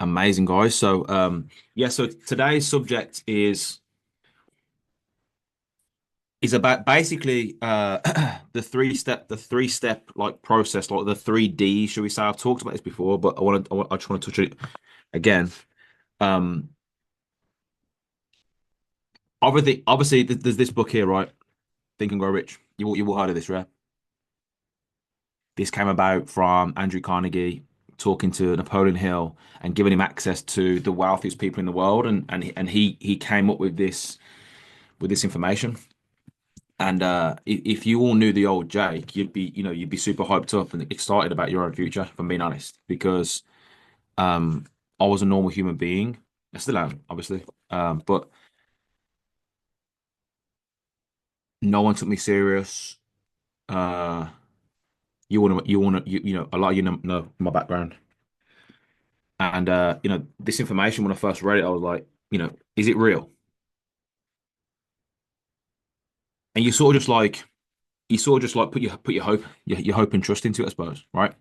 Amazing, guys. Yeah, so today's subject is about basically the three step like process, like the three D, should we say? I've talked about this before, but I just want to touch it again. Um, obviously, there's this book here, right? Think and Grow Rich. You all heard of this, right? This came about from Andrew Carnegie talking to Napoleon Hill and giving him access to the wealthiest people in the world, and he came up with this information. And if you all knew the old Jake, you'd be super hyped up and excited about your own future, if I'm being honest, because um, I was a normal human being. I still am, obviously, but no one took me serious. Uh, a lot of know my background, and this information when I first read it, I was like, is it real? And you sort of just like put your hope and trust into it, I suppose, right?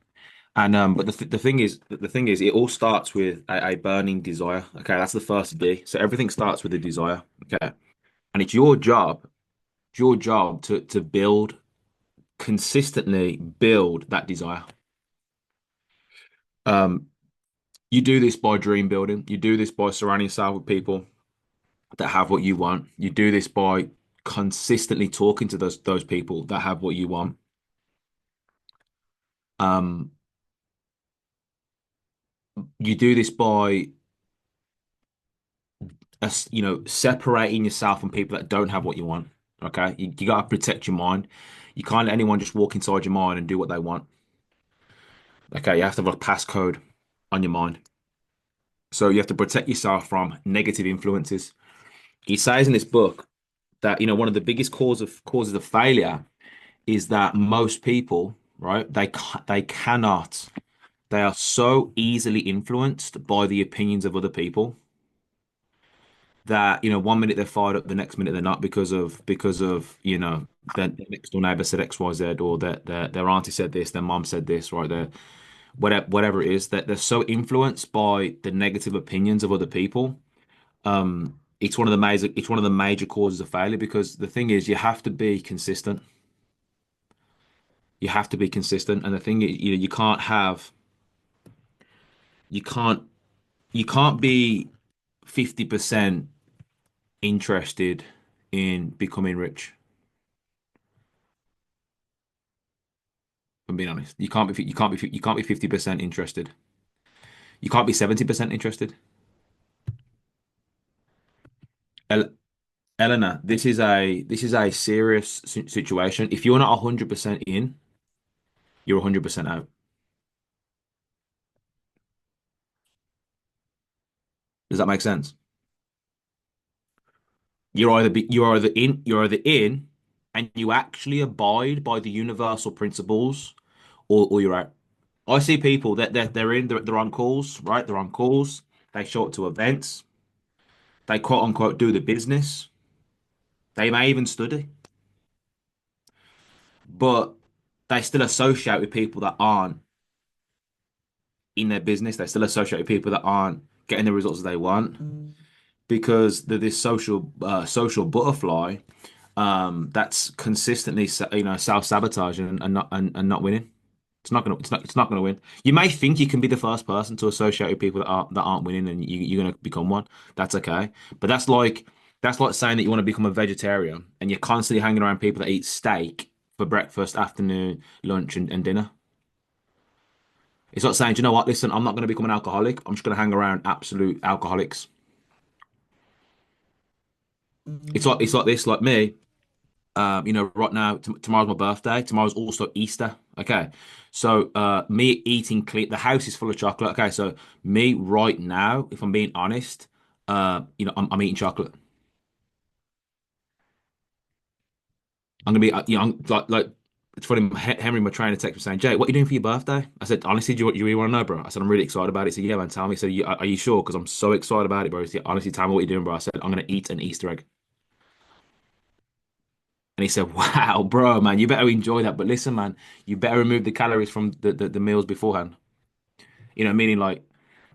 And but the thing is, it all starts with a burning desire. Okay, that's the first D. So everything starts with a desire. Okay, and it's your job to build consistently build that desire. Um, you do this by dream building. You do this by surrounding yourself with people that have what you want. You do this by consistently talking to those people that have what you want. Um, you do this by separating yourself from people that don't have what you want. Okay, you got to protect your mind. You can't let anyone just walk inside your mind and do what they want. Okay, you have to have a passcode on your mind. So you have to protect yourself from negative influences. He says in this book that one of the biggest causes of failure is that most people, right, they cannot. They are so easily influenced by the opinions of other people that one minute they're fired up, the next minute they're not because of their next door neighbor said XYZ, or their auntie said this, their mom said this, right? Their whatever it is, that they're so influenced by the negative opinions of other people. It's one of the major causes of failure, because the thing is, you have to be consistent. You have to be consistent, and the thing is, you can't you can't be 50% interested in becoming rich. I'm being honest. You can't be 50% interested. You can't be 70% interested. El Eleanor, this is a serious situation. If you're not 100% in, you're 100% out. Does that make sense? You're either in and you actually abide by the universal principles, or you're out. I see people that they're on calls, right? They're on calls. They show up to events. They quote unquote do the business. They may even study, but they still associate with people that aren't in their business. They still associate with people that aren't getting the results they want, because they're this social butterfly that's consistently self-sabotaging and not winning. It's not gonna win. You may think you can be the first person to associate with people that aren't winning, and you're gonna become one. That's okay. But that's like saying that you want to become a vegetarian and you're constantly hanging around people that eat steak for breakfast, afternoon, lunch, and dinner. It's like saying, do you know what? Listen, I'm not gonna become an alcoholic. I'm just gonna hang around absolute alcoholics. It's like this, like me. Right now, tomorrow's my birthday. Tomorrow's also Easter. Okay. So, me eating clean, the house is full of chocolate. Okay. So, me right now, if I'm being honest, I'm eating chocolate. I'm gonna be, like, it's funny. Henry, my trainer, text me saying, "Jay, what are you doing for your birthday?" I said, "Honestly, do you really want to know, bro?" I said, "I'm really excited about it." He said, "Yeah, man, tell me." He said, "Are you sure? Because I'm so excited about it, bro." He said, "Honestly, tell me what you're doing, bro." I said, "I'm gonna eat an Easter egg." And he said, "Wow, bro, man, you better enjoy that. But listen, man, you better remove the calories from the meals beforehand." Meaning like,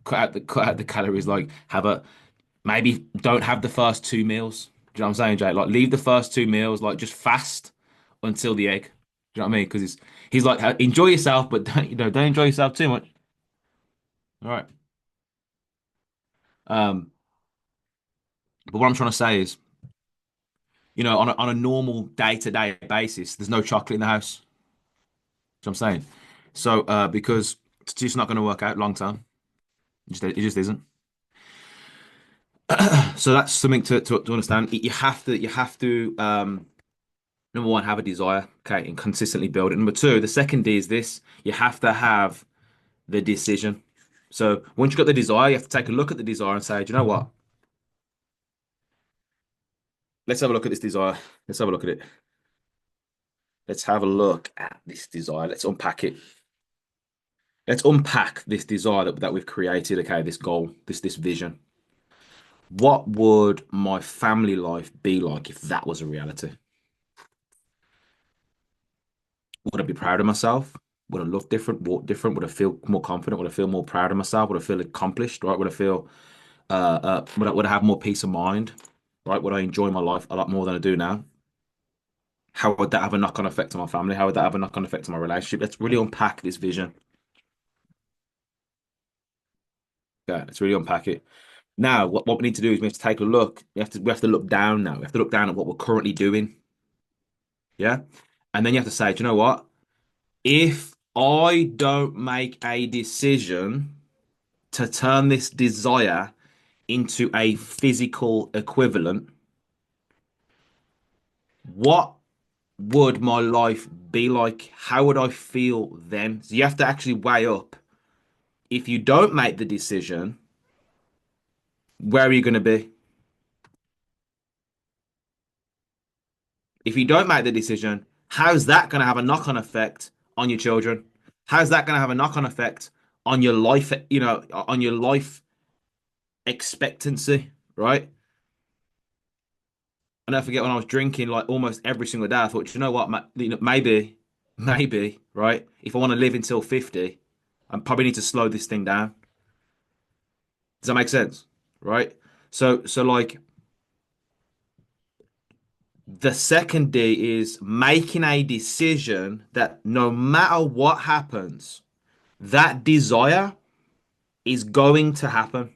cut out the calories. Like have a maybe don't have the first two meals. Do you know what I'm saying, Jay? Like leave the first two meals. Like just fast until the egg. Do you know what I mean? Because he's like enjoy yourself, but don't don't enjoy yourself too much. All right. Um, but what I'm trying to say is, on a normal day-to-day basis, there's no chocolate in the house. You know what I'm saying? So because it's just not going to work out long term. It just isn't. So that's something to understand. You have to number one, have a desire, okay, and consistently build it. Number two, the second D is this: you have to have the decision. So once you've got the desire, you have to take a look at the desire and say, do you know what? Let's have a look at this desire. Let's have a look at it. Let's have a look at this desire. Let's unpack it. Let's unpack this desire that we've created, okay, this goal, this vision. What would my family life be like if that was a reality? Would I be proud of myself? Would I look different, walk different? Would I feel more confident? Would I feel more proud of myself? Would I feel accomplished? Right? Would I feel would I have more peace of mind? Right? Would I enjoy my life a lot more than I do now? How would that have a knock-on effect on my family? How would that have a knock-on effect on my relationship? Let's really unpack this vision. Yeah, let's really unpack it. Now, what we need to do is we have to take a look. We have to look down now. We have to look down at what we're currently doing. Yeah. And then you have to say, do you know what? If I don't make a decision to turn this desire into a physical equivalent, what would my life be like? How would I feel then? So you have to actually weigh up. If you don't make the decision, where are you going to be? If you don't make the decision, how's that going to have a knock-on effect on your children? How's that going to have a knock-on effect on your life, on your life expectancy, right? I never forget when I was drinking like almost every single day. I thought, you know what, maybe, right? If I want to live until 50, I probably need to slow this thing down. Does that make sense? Right? So like the second D is making a decision that no matter what happens, that desire is going to happen.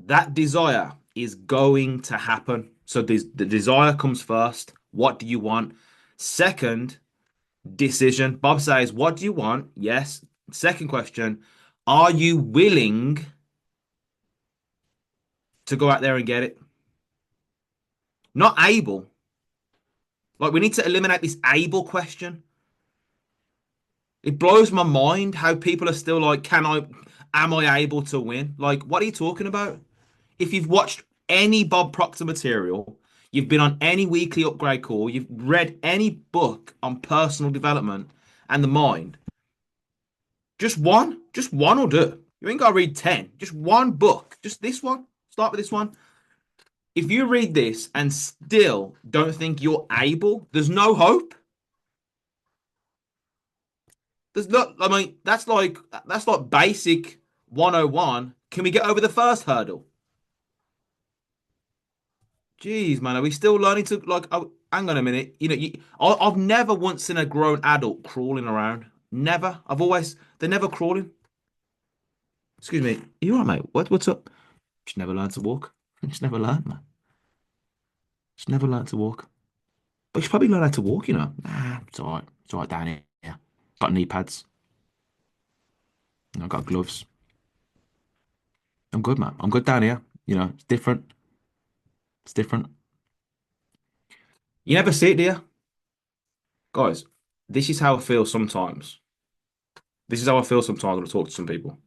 That desire is going to happen. So the desire comes first. What do you want? Second, decision. Bob says, what do you want? Yes. Second question, are you willing to go out there and get it? Not able. Like, we need to eliminate this able question. It blows my mind how people are still like, am I able to win? Like, what are you talking about? If you've watched any Bob Proctor material, you've been on any weekly upgrade call, you've read any book on personal development and the mind, just one will do. You ain't got to read 10, just one book, just this one. Start with this one. If you read this and still don't think you're able, there's no hope. There's not, I mean, that's like basic 101. Can we get over the first hurdle? Jeez, man, are we still learning to like? Oh, hang on a minute. I've never once seen a grown adult crawling around. Never. They're never crawling. Excuse me. You all right, mate? What's up? Just never learned to walk. Just never learned, man. Just never learned to walk. But you should probably learn how to walk, you know. Nah, it's all right. It's all right down here. Yeah. Got knee pads. Got gloves. I'm good, man. I'm good down here. It's different. It's different. You never see it, do you? Guys, this is how I feel sometimes. This is how I feel sometimes when I talk to some people.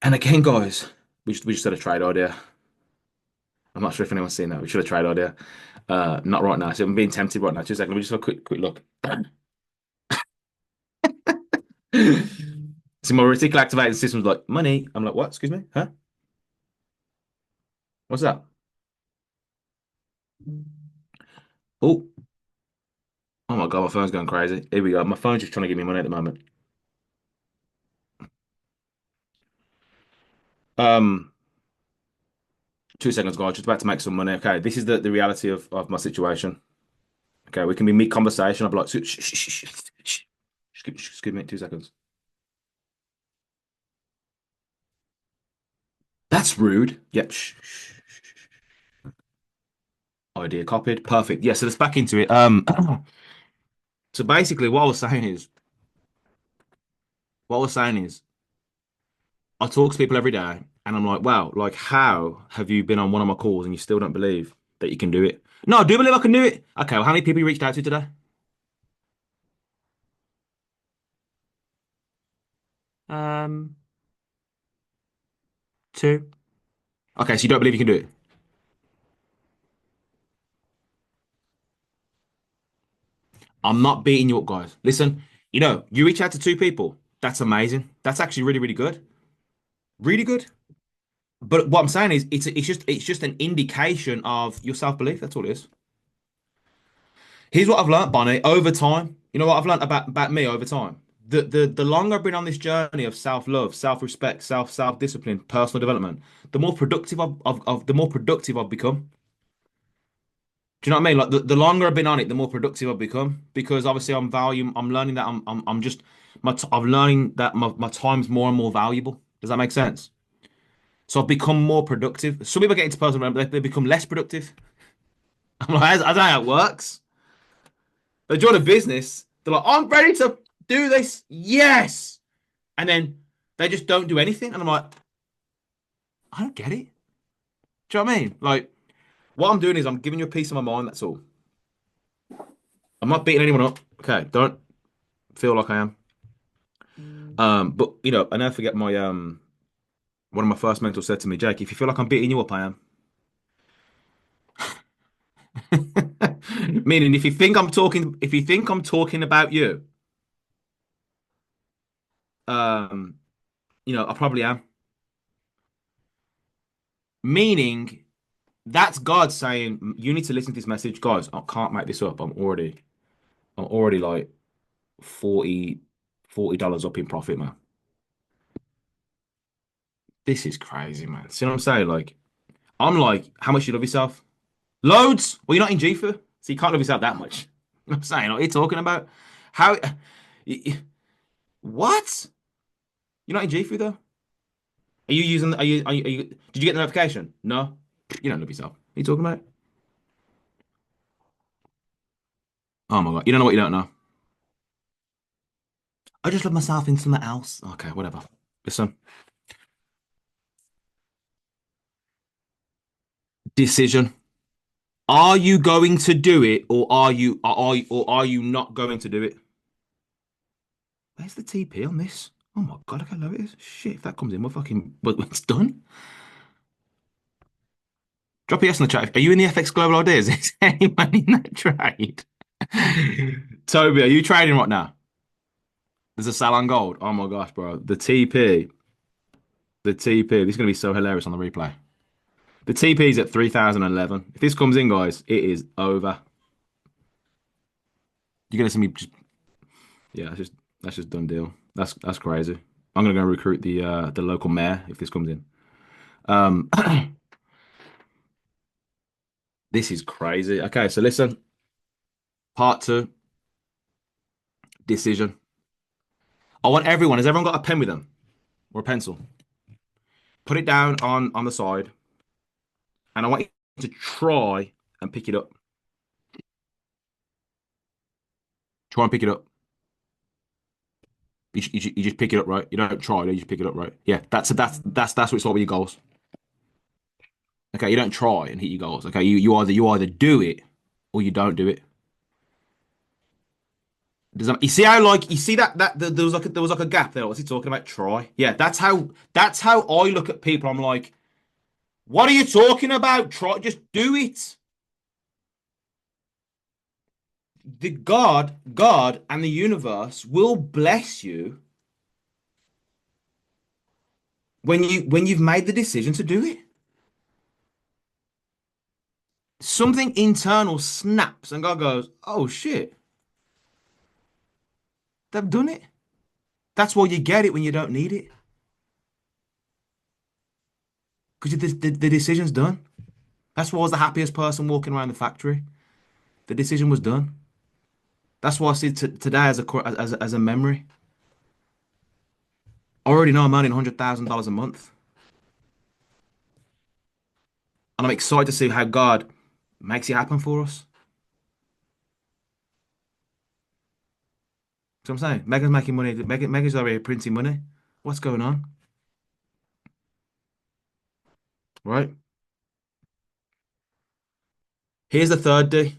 And again, guys, we just had a trade idea. I'm not sure if anyone's seen that. We should have tried idea. Not right now. So I'm being tempted right now. 2 seconds. Let me just have a quick look. See, my reticular activating system's like, money. I'm like, what? Excuse me? Huh? What's that? Oh, oh my God, my phone's going crazy. Here we go. My phone's just trying to give me money at the moment. Um, 2 seconds, guys. Just about to make some money. Okay, this is the reality of my situation. Okay, we can be mid conversation. I'll be like, shh, shh, shh, shh, shh, shh. Just give me 2 seconds. That's rude. Yep. Shh, shh. Idea copied. Perfect. Yeah, so let's back into it. So basically what I was saying is I talk to people every day and I'm like, wow, like how have you been on one of my calls and you still don't believe that you can do it? No, I do believe I can do it. Okay, well, how many people you reached out to today? Um, Two. Okay, so you don't believe you can do it. I'm not beating you up, guys. Listen, you reach out to 2 people. That's amazing. That's actually really, really good. Really good. But what I'm saying is it's just an indication of your self-belief. That's all it is. Here's what I've learned, Bonnie, over time. You know what I've learned about me over time? The longer I've been on this journey of self-love, self-respect, self-discipline, personal development, the more productive I've become. Do you know what I mean? Like the longer I've been on it, the more productive I've become. Because obviously I'm learning that I'm just I'm learning that my time's more and more valuable. Does that make sense? So I've become more productive. Some people get into personal development, they become less productive. I'm like, I don't know how it works. They join a business. They're like, I'm ready to do this. Yes. And then they just don't do anything. And I'm like, I don't get it. Do you know what I mean? Like, what I'm doing is I'm giving you a piece of my mind. That's all. I'm not beating anyone up. Okay. Don't feel like I am. But I never forget my one of my first mentors said to me, Jake, if you feel like I'm beating you up, I am. Meaning if you think I'm talking about you, um, I probably am. Meaning that's God saying, you need to listen to this message. Guys, I can't make this up. I'm already like 40 dollars up in profit, man. This is crazy, man. See what I'm saying? Like, I'm like, how much you love yourself? Loads. Well, you're not in G4, so you can't love yourself that much. You know what I'm saying? What are you talking about? How? What? You're not in G4 though? Are you using? Are you? Did you get the notification? No. You don't love yourself. What are you talking about? Oh my God. You don't know what you don't know. I just love myself in something else. Okay, whatever. Listen, decision. Are you going to do it, or are you not going to do it? Where's the TP on this? Oh my God, look how low it is. Shit, if that comes in, well, it's done. Drop a yes in the chat. Are you in the FX Global Ideas? Is anyone in that trade? Toby, are you trading right now? There's a sell on gold. Oh my gosh, bro. The TP. This is going to be so hilarious on the replay. The TP is at 3,011. If this comes in, guys, it is over. You're going to see me just, yeah, that's just done deal. That's crazy. I'm going to go recruit the local mayor if this comes in. Um, this is crazy. Okay, so listen, part two, decision. I want everyone. Has everyone got a pen with them or a pencil? Put it down on the side, and I want you to try and pick it up. Try and pick it up. You just pick it up, right? You don't try, you just pick it up, right? Yeah, that's what it's like with your goals. Okay, you don't try and hit your goals. Okay, you either do it or you don't do it. You see how you see there was like a gap there. What's he talking about? Try. Yeah, that's how I look at people. I'm like, what are you talking about? Try, just do it. The God, and the universe will bless you when you've made the decision to do it. something internal snaps and God goes, "Oh shit, they've done it." That's why you get it when you don't need it, because the decision's done. That's why I was the happiest person walking around the factory. The decision was done. That's why I see today as as a memory. I already know I'm earning $100,000 a month, and I'm excited to see how God makes it happen for us. So I'm saying, Megan's making money. Megan's already printing money. What's going on, right? Here's the third D.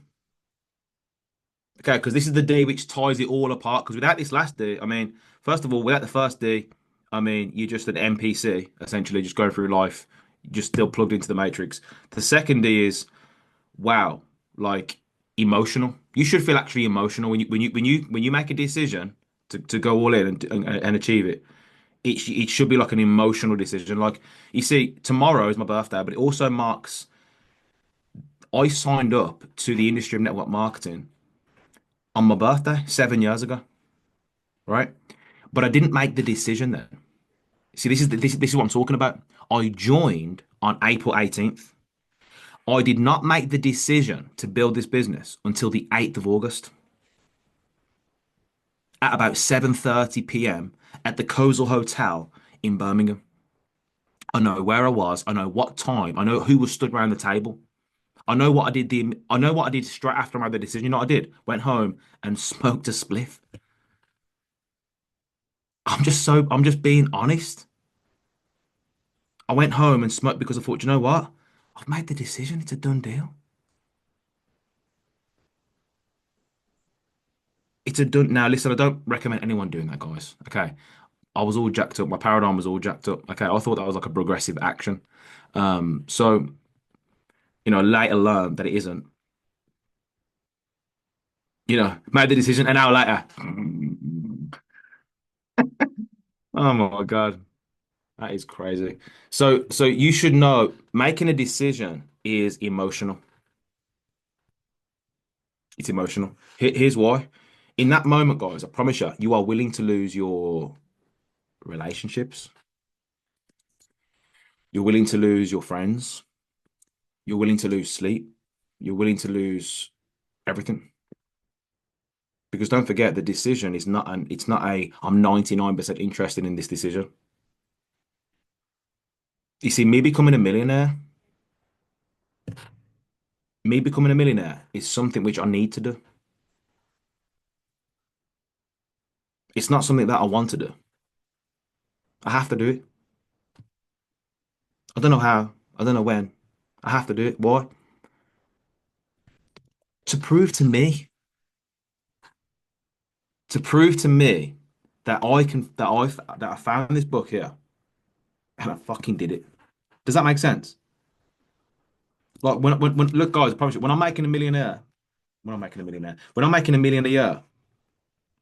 Okay, because this is the D which ties it all apart. Because without this last D, I mean, first of all, without the first D, I mean, you're just an NPC, essentially, just going through life, just still plugged into the matrix. The second D is, wow, like emotional. You should feel actually emotional when you make a decision to go all in and achieve it. It should be like an emotional decision. Like you see, tomorrow is my birthday, but it also marks I signed up to the industry of network marketing on my birthday 7 years ago, right? But I didn't make the decision then. See, this is what I'm talking about. I joined on April 18th. I did not make the decision to build this business until the 8th of August at about 7:30 p.m. at the Cosel Hotel in Birmingham. I know where I was, I know what time, I know who was stood around the table. I know what I did straight after I made the decision. You know what I did? Went home and smoked a spliff. I'm just being honest. I went home and smoked because I thought, you know what? I've made the decision. It's a done deal. It's a done. Now, listen, I don't recommend anyone doing that, guys. Okay. I was all jacked up. My paradigm was all jacked up. Okay. I thought that was like a progressive action. So, later learned that it isn't. Made the decision an hour later. Oh my God. That is crazy. So you should know making a decision is emotional. It's emotional. Here's why. In that moment, guys, I promise you, you are willing to lose your relationships. You're willing to lose your friends. You're willing to lose sleep. You're willing to lose everything. Because don't forget, the decision is not it's not I'm 99% interested in this decision. You see, me becoming a millionaire is something which I need to do. It's not something that I want to do. I have to do it. I don't know how. I don't know when. I have to do it. Why? To prove to me, to prove to me that I found this book here and I fucking did it. Does that make sense? Like when look, guys, I promise you, when I'm making a million a year,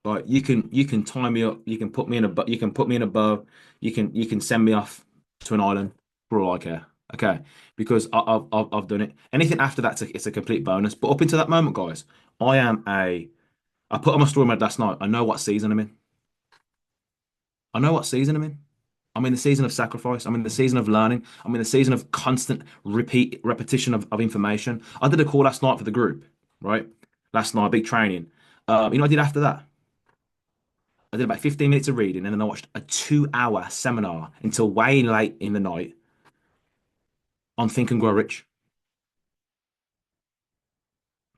like you can tie me up, you can put me in a boat, you can send me off to an island for all I care. Okay, because I've done it. Anything after that, it's a complete bonus. But up until that moment, guys, I am a I put on my story mode last night. I know what season I'm in. I know what season I'm in. I'm in the season of sacrifice. I'm in the season of learning. I'm in the season of constant repetition of information. I did a call last night for the group, right? Last night, big training. You know what I did after that? I did about 15 minutes of reading and then I watched a 2 hour seminar until way late in the night on Think and Grow Rich.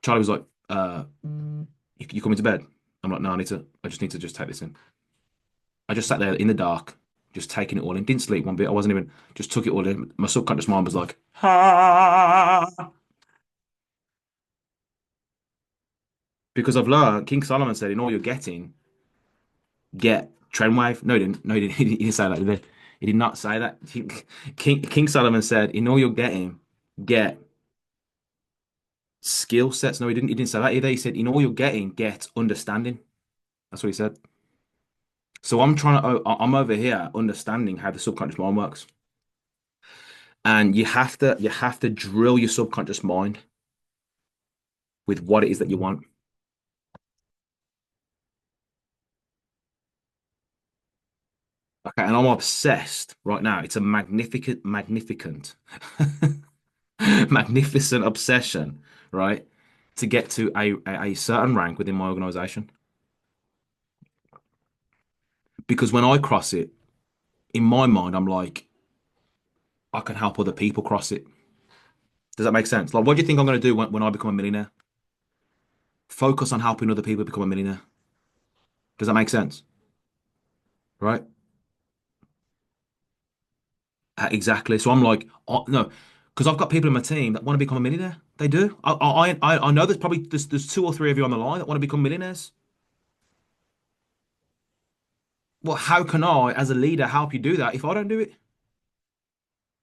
Charlie was like, you coming to bed? I'm like, no, I just need to just take this in. I just sat there in the dark, just taking it all in. Didn't sleep one bit. I wasn't even, just took it all in. My subconscious mind was like, ha. Because I've learned, King Solomon said, in all you're getting, get Trendwave. No, he didn't. No, he didn't. He didn't say that. He did not say that. King Solomon said, in all you're getting, get skill sets. No, he didn't say that either. He said, in all you're getting, get understanding. That's what he said. So I'm over here understanding how the subconscious mind works. And you have to drill your subconscious mind. with what it is that you want. Okay, and I'm obsessed right now. It's a magnificent obsession, right? To get to a certain rank within my organization. Because when I cross it, in my mind, I'm like, I can help other people cross it. Does that make sense? Like, what do you think I'm going to do when I become a millionaire? Focus on helping other people become a millionaire. Does that make sense? Right? Exactly. So I'm like, oh, no, because I've got people in my team that want to become a millionaire. They do. I know there's two or three of you on the line that want to become millionaires. Well, how can I, as a leader, help you do that if I don't do it?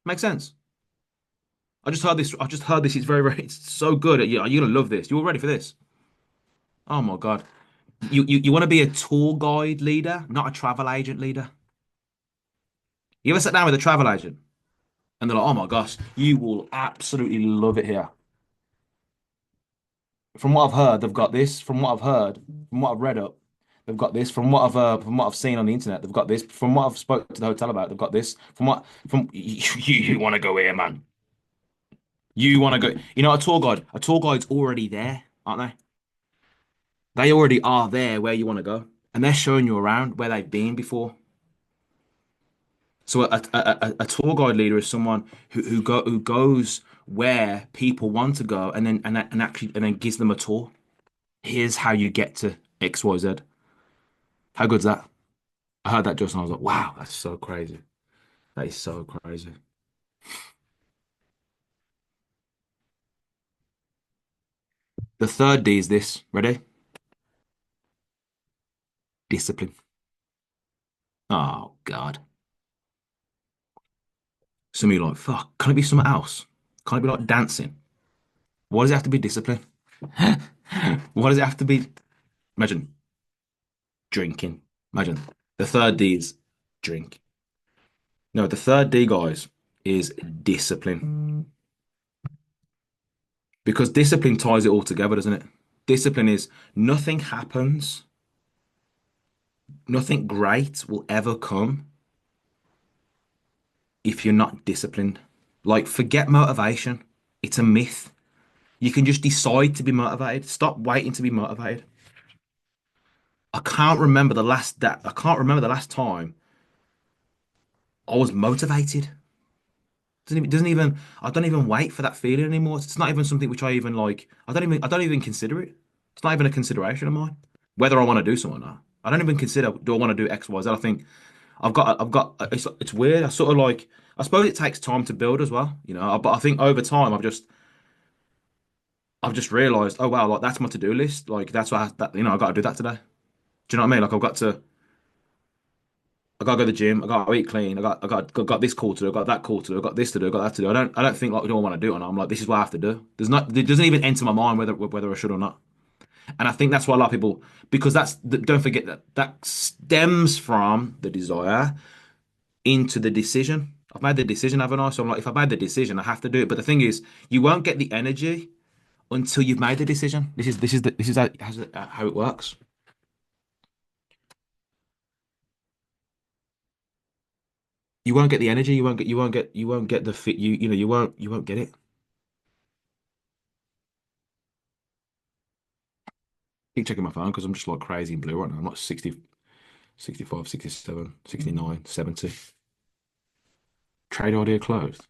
Makes sense. I just heard this. I just heard this. It's it's so good. You're gonna love this. You all ready for this? Oh my God. You want to be a tour guide leader, not a travel agent leader. You ever sat down with a travel agent and they're like, oh my gosh, you will absolutely love it here. From what I've heard, they've got this. From what I've heard, from what I've read up, they've got this. From what I've seen on the internet, they've got this. From what I've spoke to the hotel about, they've got this. From you want to go here, man. You want to go. You know, a tour guide's already there, aren't they? They already are there where you want to go, and they're showing you around where they've been before. So a tour guide leader is someone who goes where people want to go, and then gives them a tour. Here's how you get to XYZ. How good's that? I heard that just and I was like, wow, that's so crazy. That is so crazy. The third D is this. Ready? Discipline. Oh God. Some of you are like, fuck, can it be something else? Can it be like dancing? Why does it have to be discipline? Why does it have to be? Imagine drinking. Imagine the third D is drink. No, the third D, guys, is discipline. Because discipline ties it all together, doesn't it? Discipline is nothing happens, nothing great will ever come if you're not disciplined. Like, forget motivation. It's a myth. You can just decide to be motivated. Stop waiting to be motivated. I can't remember the last time I was motivated. Doesn't even I don't even wait for that feeling anymore. It's not even something which I even like. I don't even consider it. It's not even a consideration of mine. Whether I want to do something or not. I don't even consider, do I want to do X, Y, Z. I think it's weird. I sort of like, I suppose it takes time to build as well, you know. But I think over time I've just realized, oh wow, like that's my to-do list. Like that's what I got to do that today. Do you know what I mean? Like I gotta go to the gym. I gotta eat clean. Got this call to do. I got that call to do. I got this to do. I got that to do. I don't think like, do I want to do it or not? I'm like, this is what I have to do. It doesn't even enter my mind whether I should or not. And I think that's why a lot of people, because don't forget that stems from the desire into the decision. I've made the decision, haven't I? So I'm like, if I made the decision, I have to do it. But the thing is, you won't get the energy until you've made the decision. This is how it works. You won't get the energy. You won't get the fit. You won't get it. Keep checking my phone because I'm just like crazy in blue right now. I'm like 60, 65, 67, 69, 70. Trade idea closed.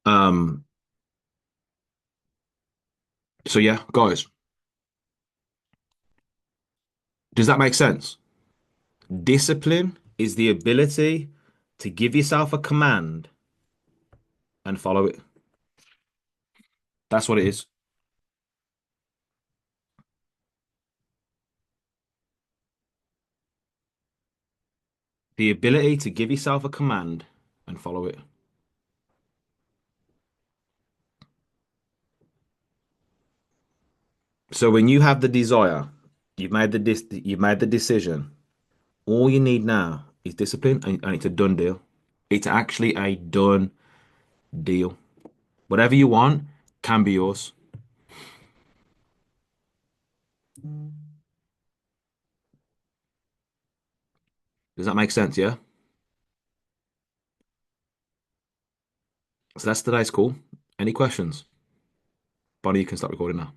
Um, so yeah, guys, does that make sense? Discipline is the ability to give yourself a command and follow it. That's what it is. The ability to give yourself a command and follow it. So when you have the desire, you've made the decision, All you need now is discipline, and it's a done deal. It's actually a done deal. Whatever you want can be yours. Does that make sense? Yeah. So that's today's call. Any questions? Bonnie, you can start recording now.